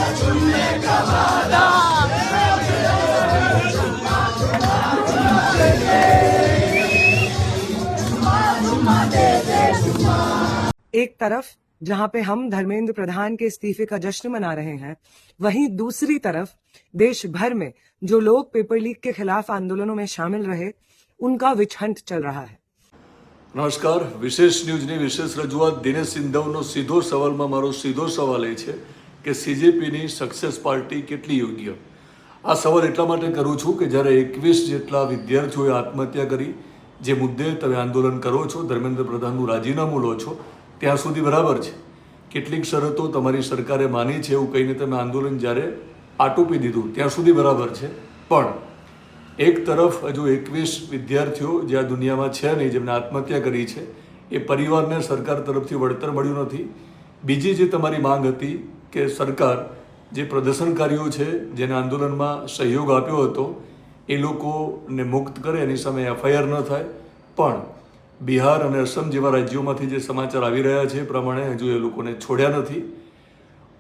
एक तरफ जहां पे हम धर्मेंद्र प्रधान के इस्तीफे का जश्न मना रहे हैं, वहीं दूसरी तरफ देश भर में जो लोग पेपर लीक के खिलाफ आंदोलनों में शामिल रहे, उनका विचहंट चल रहा है। નમસ્કાર, વિશેષ ન્યૂઝની વિશેષ રજૂઆત દિનેશ સિંધવનો સીધો સવાલમાં મારો સીધો સવાલ એ છે કે સીજેપીની સક્સેસ પાર્ટી કેટલી યોગ્ય? આ સવાલ એટલા માટે કરું છું કે જ્યારે 21 જેટલા વિદ્યાર્થીઓએ આત્મહત્યા કરી, જે મુદ્દે તમે આંદોલન કરો છો, ધર્મેન્દ્ર પ્રધાનનું રાજીનામું લો છો, ત્યાં સુધી બરાબર છે. કેટલીક શરતો તમારી સરકારે માની છે એવું કહીને તમે આંદોલન જ્યારે આટોપી દીધું ત્યાં સુધી બરાબર છે. પણ એક તરફ હજુ 21 વિદ્યાર્થીઓ જે આ દુનિયામાં છે નહીં, જેમને આત્મહત્યા કરી છે, એ પરિવારને સરકાર તરફથી વળતર મળ્યું નથી. બીજી જે તમારી માંગ હતી કે સરકાર જે પ્રદર્શનકારીઓ છે, જેને આંદોલનમાં સહયોગ આપ્યો હતો, એ લોકોને મુક્ત કરે, એની સામે એફઆઈઆર ન થાય. પણ બિહાર અને અસમ જેવા રાજ્યોમાંથી જે સમાચાર આવી રહ્યા છે એ પ્રમાણે હજુ એ લોકોને છોડ્યા નથી.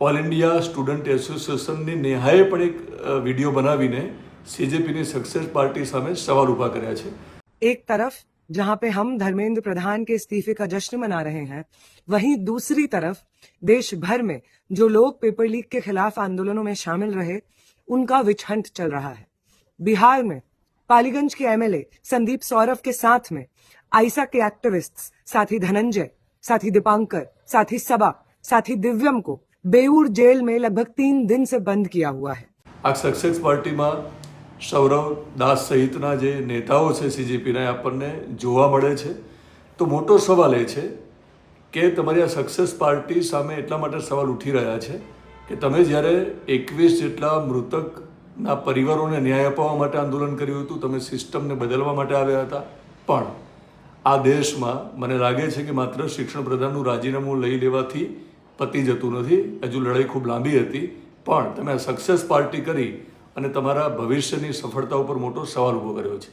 ઓલ ઇન્ડિયા સ્ટુડન્ટ એસોસિએશનની નેહાએ પણ એક વિડીયો બનાવીને सीजेपी सक्सेस पार्टी सामने सवाल उभा કર્યા છે. एक तरफ जहां पे हम धर्मेंद्र प्रधान के इस्तीफे का जश्न मना रहे हैं, वहीं दूसरी तरफ देश भर में जो लोग पेपर लीक के खिलाफ आंदोलनों में शामिल रहे, उनका विचहंट चल रहा है. बिहार में पालीगंज के एमएलए संदीप सौरभ के साथ में आइसा के एक्टिविस्ट्स साथी धनंजय, साथी दीपांकर, साथी सबा, साथी दिव्यम को बेऊर जेल में लगभग 3 दिन से बंद किया हुआ है. આ સક્સેસ પાર્ટીમાં સૌરવ દાસ સહિતના જે નેતાઓ છે સીજેપીના, આપણને જોવા મળે છે. તો મોટો સવાલ એ છે કે તમારી આ સક્સેસ પાર્ટી સામે એટલા માટે સવાલ ઉઠી રહ્યા છે કે તમે જ્યારે 21 જેટલા મૃતકના પરિવારોને ન્યાય અપાવવા માટે આંદોલન કર્યું હતું, તમે સિસ્ટમને બદલવા માટે આવ્યા હતા. પણ આ દેશમાં મને લાગે છે કે માત્ર શિક્ષણ પ્રધાનનું રાજીનામું લઈ લેવાથી પતી જતું નથી. હજુ લડાઈ ખૂબ લાંબી હતી. પણ તમે સક્સેસ પાર્ટી કરી અને તમારા ભવિષ્યની સફળતા ઉપર મોટો સવાલ ઊભો કર્યો છે.